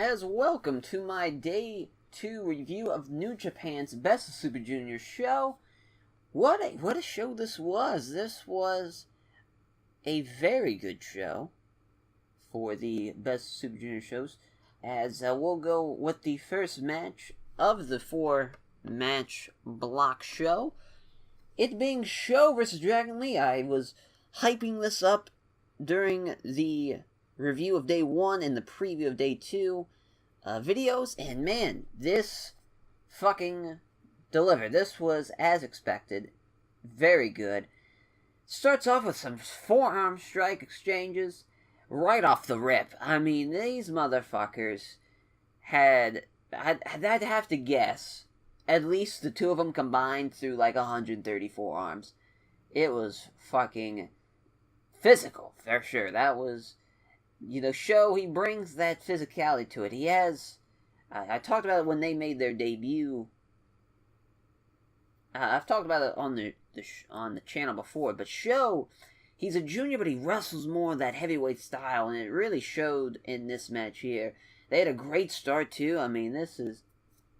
as welcome to my Day 2 review of New Japan's Best of Super Junior show. What a show this was. This was a very good show for the Best Super Junior shows, as we'll go with the first match of the 4-match block show. It being Sho versus Dragon Lee. I was hyping this up during the review of Day 1 and the preview of Day 2 videos, and man, this fucking delivered. This was as expected. Very good. Starts off with some forearm strike exchanges right off the rip. I mean, these motherfuckers I'd have to guess, at least the two of them combined through like 130 forearms. It was fucking physical, for sure. That was, Sho, he brings that physicality to it. He has, I talked about it when they made their debut. I've talked about it on the channel before, but Sho, he's a junior, but he wrestles more of that heavyweight style, and it really showed in this match here. They had a great start, too. I mean,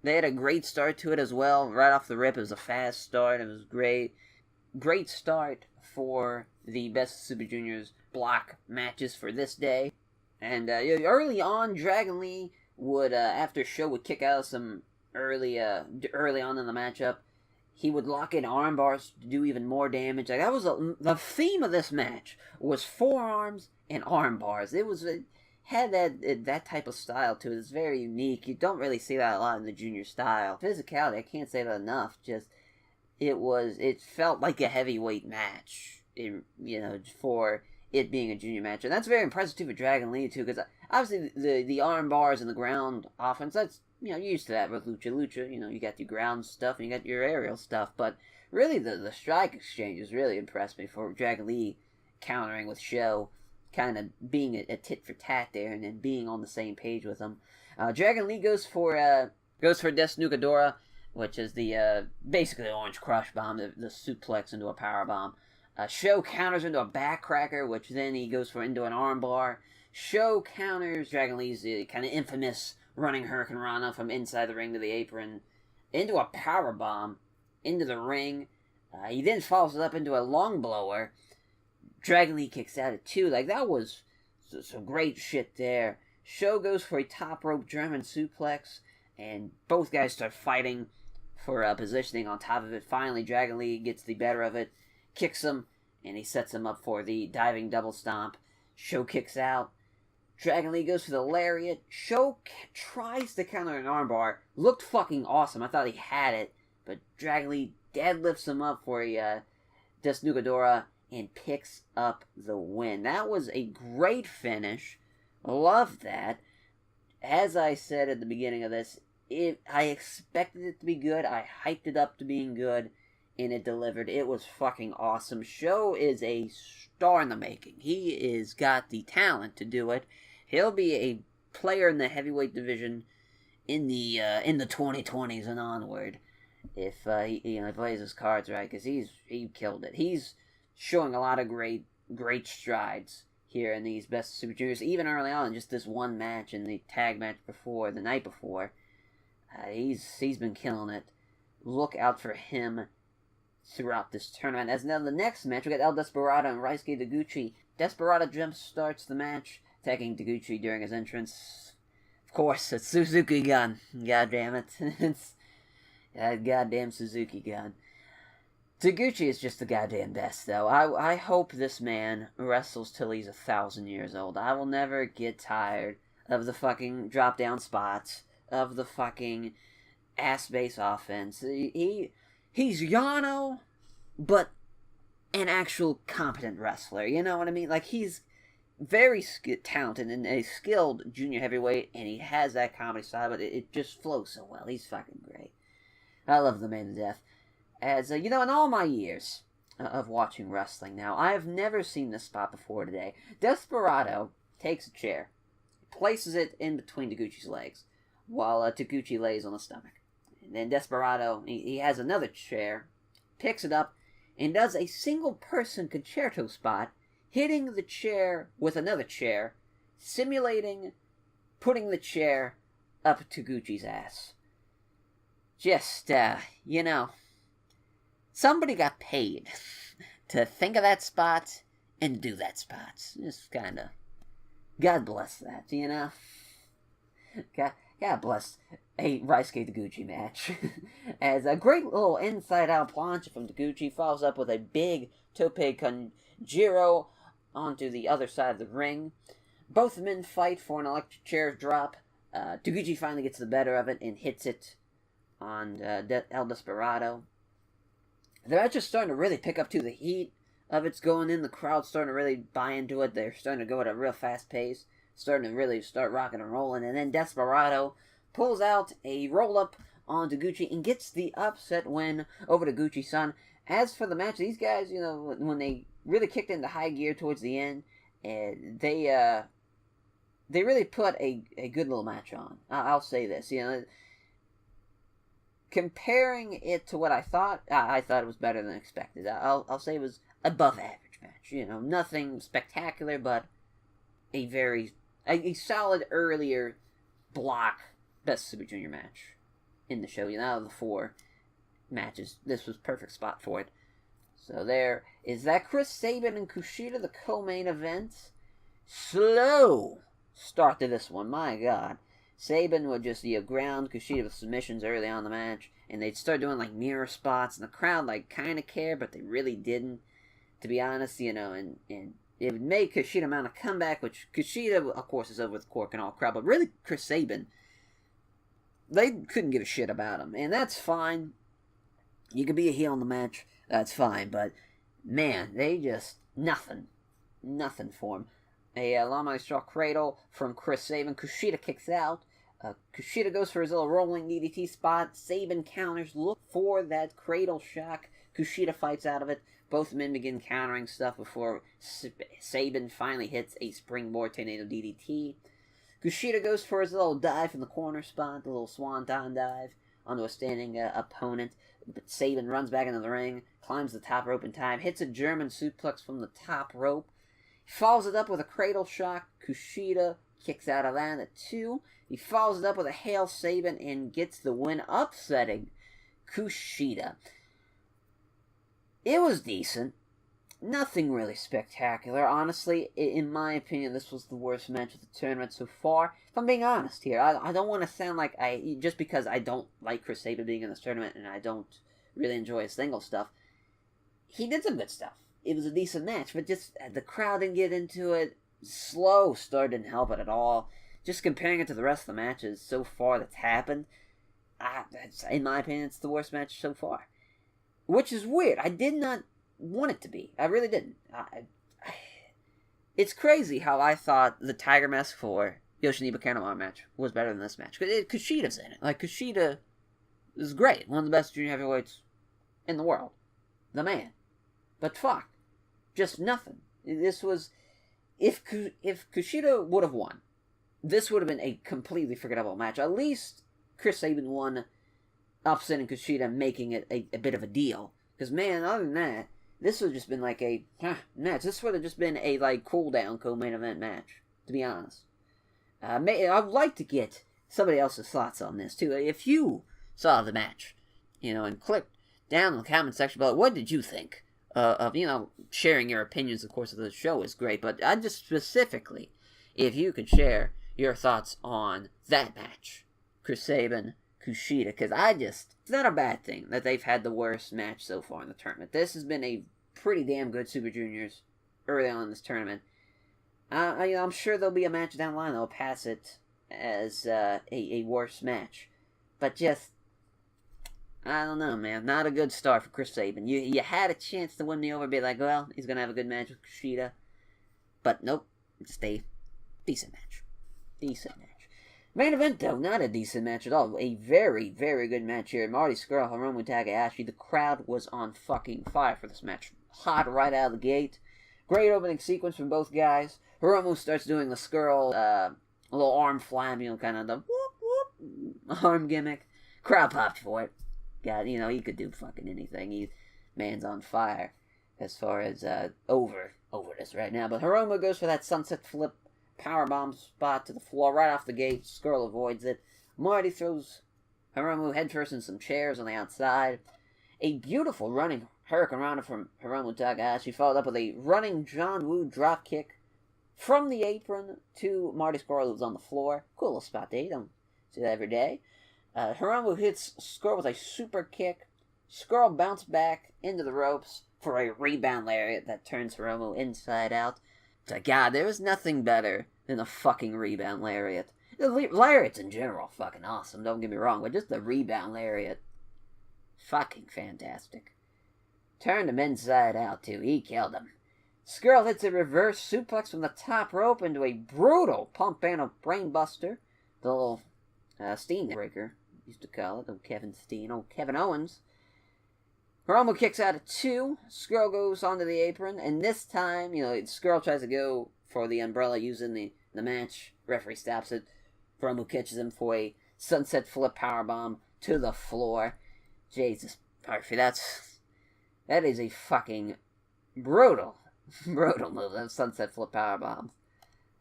they had a great start to it as well. Right off the rip, it was a fast start. It was great. Great start for the Best Super Juniors block matches for this day. And early on, Dragon Lee would, after Sho would kick out some early on in the matchup, he would lock in arm bars to do even more damage. Like, that was the theme of this match was forearms and arm bars. It had that type of style to it. It's very unique. You don't really see that a lot in the junior style. Physicality, I can't say that enough. Just it felt like a heavyweight match, for it being a junior match, and that's very impressive too for Dragon Lee too, because obviously the arm bars and the ground offense, that's you're used to that with Lucha. You got your ground stuff and you got your aerial stuff, but really the strike exchanges really impressed me for Dragon Lee countering with Sho, kind of being a tit for tat there, and then being on the same page with him. Dragon Lee goes for Desnugadora, which is the basically the Orange Crush Bomb, the suplex into a power bomb. Sho counters into a backcracker, which then he goes for into an armbar. Sho counters Dragon Lee's kind of infamous running Hurricane Rana from inside the ring to the apron into a power bomb into the ring. He then follows it up into a long blower. Dragon Lee kicks out at 2. Like, that was some great shit there. Sho goes for a top rope German suplex, and both guys start fighting for positioning on top of it. Finally, Dragon Lee gets the better of it, kicks him, and he sets him up for the diving double stomp. Sho kicks out. Dragon Lee goes for the lariat. Sho tries to counter an armbar. Looked fucking awesome. I thought he had it, but Dragon Lee deadlifts him up for a Desnugadora and picks up the win. That was a great finish. Love that. As I said at the beginning of this, I expected it to be good. I hyped it up to being good, and it delivered. It was fucking awesome. Sho is a star in the making. He is got the talent to do it. He'll be a player in the heavyweight division in the 2020s and onward if he plays his cards right, because he killed it. He's showing a lot of great strides here in these Best Super Juniors, even early on, just this one match and the tag match before, the night before. He's been killing it. Look out for him throughout this tournament. As now the next match, we got El Desperado and Ryusuke Taguchi. Desperado jump starts the match, attacking Taguchi during his entrance. Of course, it's Suzuki Gun. God damn it. It's that goddamn Suzuki Gun. Taguchi is just the goddamn best, though. I hope this man wrestles till he's 1,000 years old. I will never get tired of the fucking drop-down spots, of the fucking ass-base offense. He's Yano, but an actual competent wrestler. You know what I mean? Like, he's very talented and a skilled junior heavyweight, and he has that comedy style, but it just flows so well. He's fucking great. I love the man to death. As, in all my years of watching wrestling now, I have never seen this spot before today. Desperado takes a chair, places it in between Taguchi's legs, while Taguchi lays on the stomach. And then Desperado, he has another chair, picks it up, and does a single-person concerto spot, hitting the chair with another chair, simulating putting the chair up Taguchi's ass. Just, somebody got paid to think of that spot and do that spot. Just kinda, God bless that, God bless a Raisuke Taguchi match. As a great little inside-out plancha from Taguchi follows up with a big tope conjuro onto the other side of the ring. Both men fight for an electric chair drop. Taguchi finally gets the better of it and hits it on El Desperado. The match is starting to really pick up to the heat of it's going in. The crowd's starting to really buy into it. They're starting to go at a real fast pace. Starting to really start rocking and rolling. And then Desperado pulls out a roll-up on Taguchi and gets the upset win over Taguchi-san. As for the match, these guys, when they really kicked into high gear towards the end, they really put a good little match on. I'll say this, comparing it to what I thought it was better than expected. I'll say it was above average match. Nothing spectacular, but a solid earlier block best Super Junior match in the show. Out of the 4 matches, this was perfect spot for it. So there is that. Chris Sabin and Kushida, the co-main event. Slow start to this one, my God. Sabin would just ground Kushida with submissions early on in the match, and they'd start doing mirror spots, and the crowd kind of cared, but they really didn't, to be honest, and it would make Kushida mount a comeback, which Kushida, of course, is over with Cork and all crowd, but really Chris Sabin, they couldn't give a shit about him, and that's fine. You could be a heel in the match, that's fine, but man, they just nothing for him. A Lamai Straw Cradle from Chris Sabin. Kushida kicks out. Kushida goes for his little rolling DDT spot. Sabin counters. Look for that cradle shock. Kushida fights out of it. Both men begin countering stuff before Sabin finally hits a springboard tornado DDT. Kushida goes for his little dive from the corner spot, the little swanton dive onto a standing opponent. But Sabin runs back into the ring, climbs the top rope in time, hits a German suplex from the top rope. He follows it up with a cradle shock. Kushida kicks out of that at 2. He follows it up with a Hail Sabin and gets the win, upsetting Kushida. It was decent. Nothing really spectacular. Honestly, in my opinion, this was the worst match of the tournament so far. If I'm being honest here, I don't want to sound like just because I don't like Chris Sabin being in this tournament and I don't really enjoy his single stuff. He did some good stuff. It was a decent match, but just the crowd didn't get into it. Slow start didn't help it at all. Just comparing it to the rest of the matches so far that's happened, in my opinion, it's the worst match so far. Which is weird. I did not want it to be. I really didn't. It's crazy how I thought the Tiger Mask 4 Yoshinobu Kanemaru match was better than this match. Kushida's in it. Kushida is great. One of the best junior heavyweights in the world. The man. But fuck. Just nothing. This was... If Kushida would have won, this would have been a completely forgettable match. At least Chris Sabin won, upsetting Kushida, making it a bit of a deal. Because, man, other than that, this would have just been a match. This would have just been a cool-down co-main event match, to be honest. I'd like to get somebody else's thoughts on this, too. If you saw the match, and click down in the comment section below, what did you think? Of sharing your opinions, of course, of the show is great, but I just specifically, if you could share your thoughts on that match, Chris Sabin, Kushida, because it's not a bad thing that they've had the worst match so far in the tournament. This has been a pretty damn good Super Juniors early on in this tournament. I'm sure there'll be a match down the line that'll pass it as a worse match, but just... I don't know, man. Not a good start for Chris Sabin. You had a chance to win me over, be like, well, he's going to have a good match with Kushida. But nope, just a decent match. Main event, though, not a decent match at all. A very, very good match here. Marty Scurll, Hiromu Takahashi. The crowd was on fucking fire for this match. Hot right out of the gate. Great opening sequence from both guys. Hiromu starts doing the Scurll, a little arm flap, kind of the whoop, whoop, arm gimmick. Crowd popped for it. God, he could do fucking anything. Man's on fire as far as over this right now. But Hiromu goes for that sunset flip powerbomb spot to the floor right off the gate. Skrull avoids it. Marty throws Hiromu headfirst in some chairs on the outside. A beautiful running Hurricane Rana from Hiromu Takahashi, followed up with a running John Woo drop kick from the apron to Marty Scurll, who's on the floor. Cool little spot there. You don't see that every day. Hiromu hits Scurll with a super kick. Scurll bounced back into the ropes for a rebound lariat that turns Hiromu inside out. God, there is nothing better than a fucking rebound lariat. The lariats in general are fucking awesome, don't get me wrong, but just the rebound lariat, fucking fantastic. Turned him inside out, too. He killed him. Scurll hits a reverse suplex from the top rope into a brutal pump handle brainbuster. The little Steen breaker, used to call it. Old Kevin Steen, old Kevin Owens. Hiromu kicks out at 2. Scurll goes onto the apron, and this time, Scurll tries to go for the umbrella using the match. Referee stops it. Hiromu catches him for a sunset flip powerbomb to the floor. Jesus, Murphy, that is a fucking brutal move. That sunset flip powerbomb.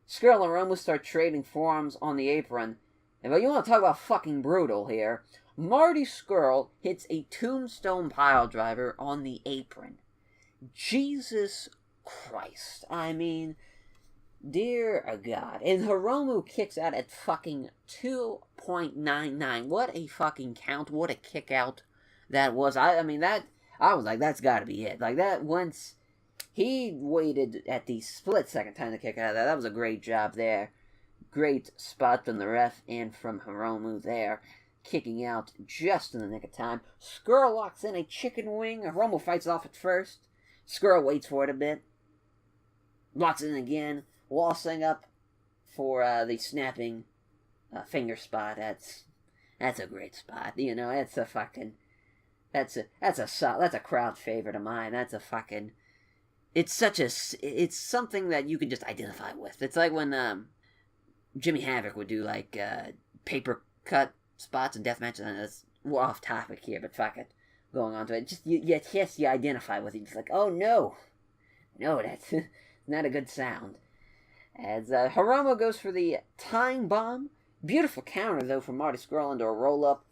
Scurll and Hiromu start trading forearms on the apron. And but you want to talk about fucking brutal here. Marty Scurll hits a tombstone pile driver on the apron. Jesus Christ. I mean, dear God. And Hiromu kicks out at fucking 2.99. What a fucking count. What a kick out that was. I was like, that's gotta be it. Like, that once he waited at the split second time to kick out of that. That was a great job there. Great spot from the ref and from Hiromu there. Kicking out just in the nick of time. Scurll locks in a chicken wing. Hiromu fights off at first. Scurll waits for it a bit. Locks in again. Waltzing up for the snapping finger spot. That's a great spot. That's a fucking... That's a crowd favorite of mine. That's a fucking... It's something that you can just identify with. It's like when Jimmy Havoc would do like paper cut spots and death matches. And we're off topic here, but fuck it. Going on to it. Just you identify with it. It's like, oh no, that's not a good sound. As Hiromu goes for the time bomb. Beautiful counter though from Marty Scurll into a roll up.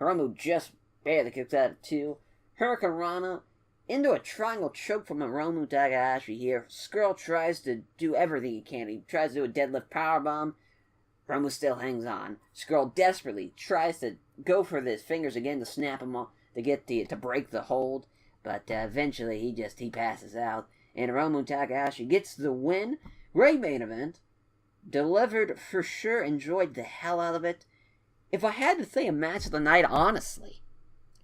Hiromu just barely kicks out at 2. Hurricane Rana into a triangle choke from Hiromu Takahashi here. Scurll tries to do everything he can. He tries to do a deadlift powerbomb. Hiromu still hangs on. Scurll desperately tries to go for his fingers again to snap him off, to break the hold. But eventually he passes out. And Hiromu Takahashi gets the win. Great main event. Delivered for sure. Enjoyed the hell out of it. If I had to say a match of the night, honestly,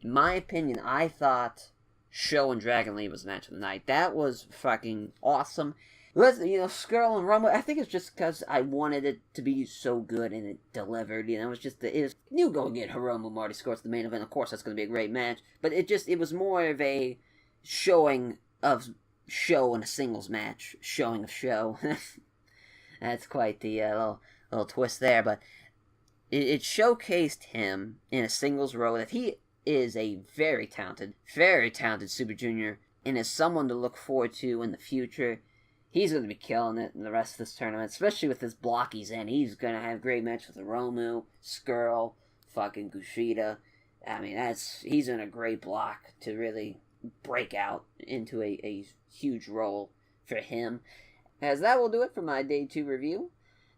in my opinion, I thought Show and Dragon Lee was the match of the night. That was fucking awesome. Scurll and Hiromu, I think it's just because I wanted it to be so good and it delivered. You go get Hiromu, Marty Scurll, the main event. Of course, that's going to be a great match. But it was more of a showing of Show in a singles match. Showing of Show. That's quite the little twist there. But it showcased him in a singles role that he is a very talented Super Junior and is someone to look forward to in the future. He's going to be killing it in the rest of this tournament, especially with this block he's in. He's going to have great matches with Hiromu, Scurll, fucking Kushida. I mean, he's in a great block to really break out into a huge role for him. As that will do it for my Day 2 review.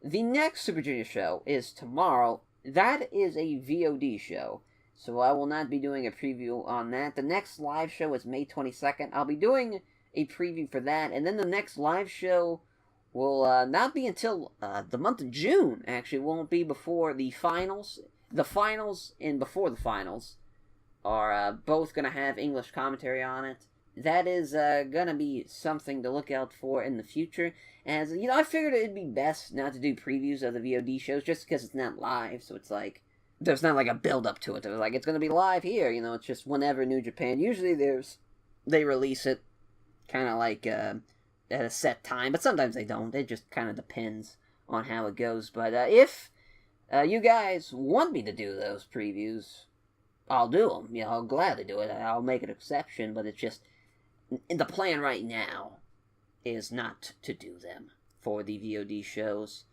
The next Super Junior show is tomorrow. That is a VOD show, so I will not be doing a preview on that. The next live show is May 22nd. I'll be doing a preview for that, and then the next live show will not be until the month of June. Actually, it won't be before the finals. The finals and before the finals are both going to have English commentary on it. That is going to be something to look out for in the future. As, I figured it'd be best not to do previews of the VOD shows just because it's not live, so it's like, there's not like a build-up to it. They're like, it's going to be live here, it's just whenever New Japan. Usually they release it kind of like at a set time, but sometimes they don't. It just kind of depends on how it goes. But if you guys want me to do those previews, I'll do them. I'll gladly do it. I'll make an exception, but it's just, the plan right now is not to do them for the VOD shows.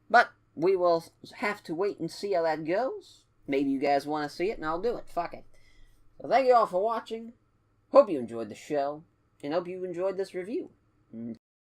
But we will have to wait and see how that goes. Maybe you guys want to see it, and I'll do it. Fuck it. So thank you all for watching. Hope you enjoyed the show, and hope you enjoyed this review.